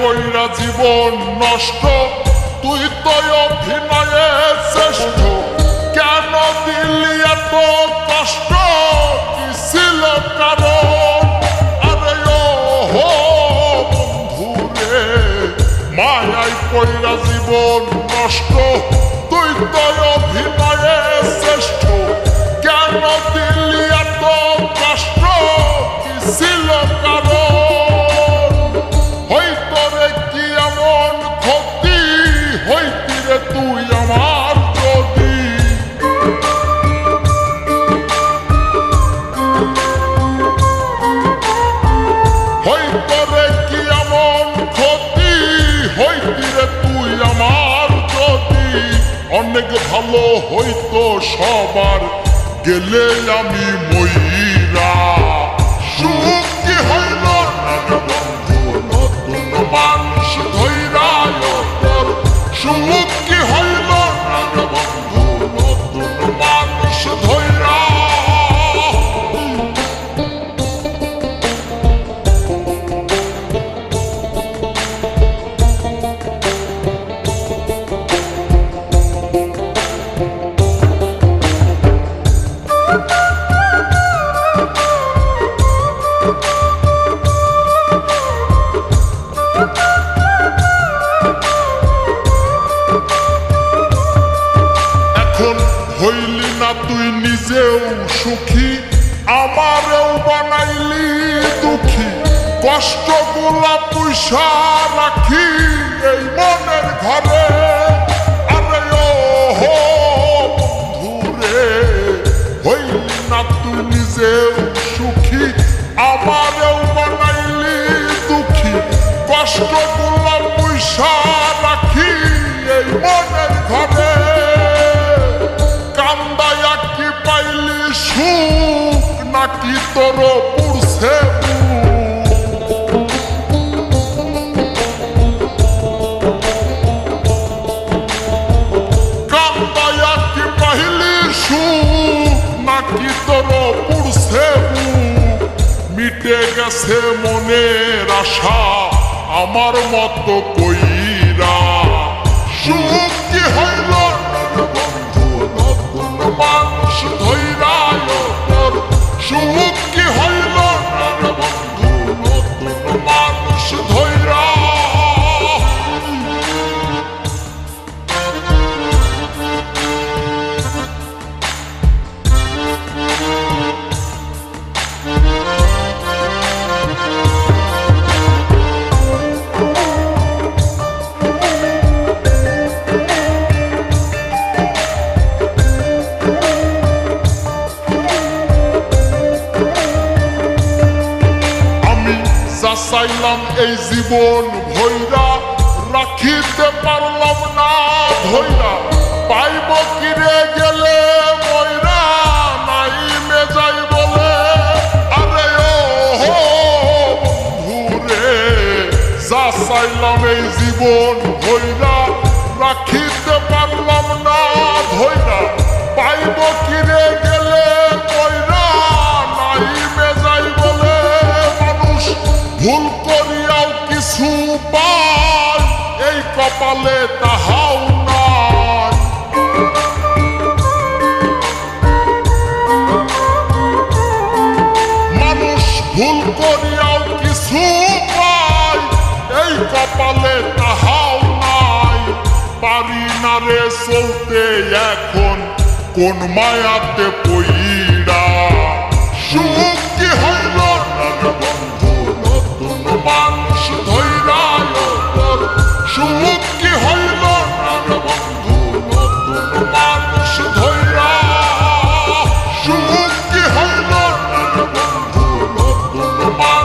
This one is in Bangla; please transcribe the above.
কইরা জীবন নষ্ট, তুই তো অভিনয়ে শ্রেষ্ঠ। কেন দিলি এত কষ্ট, কি ছিল কারণ? আরে ও হো বন্ধুরে, মায়াই কইরা জীবন নষ্ট, তুই তো অভিনয়ে শ্রেষ্ঠ। কেন দিলি এত কষ্ট, কি ছিল কারণ? হইতো রে কি এমন ক্ষতি, হইতি রে তুই আমার যদি। হইতো রে কি এমন ক্ষতি, হইতি রে তুই আমার যদি। অনেক ভালো হইতো সবার, গেলে আমি ময়রা। সুখ কি হইল না বন্ধু, নতুন মানুষ ধৈরা তোর। সুখ কি হইল না বন্ধু, নতুন মানুষ ধৈরা। হইলি না তুই নিজেও সুখী, আমারেও বানাইলি দুঃখী। কষ্টগুলা পয়সা রাখি এই মনের ঘরে। আরে ও হো বন্ধুরে, হইলি না তুই নিজেও সুখী, আমারেও বানাইলি দুঃখী। কষ্টগুলা পয়সা রাখি এই মনের ঘরে। কান্দায়া কি পাইলি সুখ, নাকি তোর পুরছে কান্দায়া কি পাইলি সুখ, নাকি তোর পুরছে মিটে গেছে মনের আশা আমার মতো কইরা। সুখ কি হইল বন্ধু, নতুন মানুষ ধৈরা তোর। সুখ কি হইল না বন্ধু, নতুন মানুষ ধৈরা। চাইলাম এই জীবন ভৈরা, রাখিতে পারলাম না ধৈরা। পাইব কিরে গেলে ময়রা, নাই মে যাই বলে। আরে ও হো বন্ধুরে, যা চাইলাম এই জীবন ভৈরা, রাখিতে পারলাম না ধৈরা। পাইব কিরে গেলে ময়রা, নাই মে যাই বলে। মানুষ ভুল করিয়াও কিছু পায়, এই কপালে তাহাও নাই। মানুষ ভুল করিয়াও কিছু পায়, এই কপালে তাহাও নাই। পারি না রে চলতে এখন কোন মায়াতে পইরা। সুখ কি হইল না বন্ধু, নতুন মানুষ ধৈরা তোর। সুখ কি হইল না বন্ধু, নতুন মানুষ ধৈরা। সুখ কি হইল না বন্ধু, নতুন মানুষ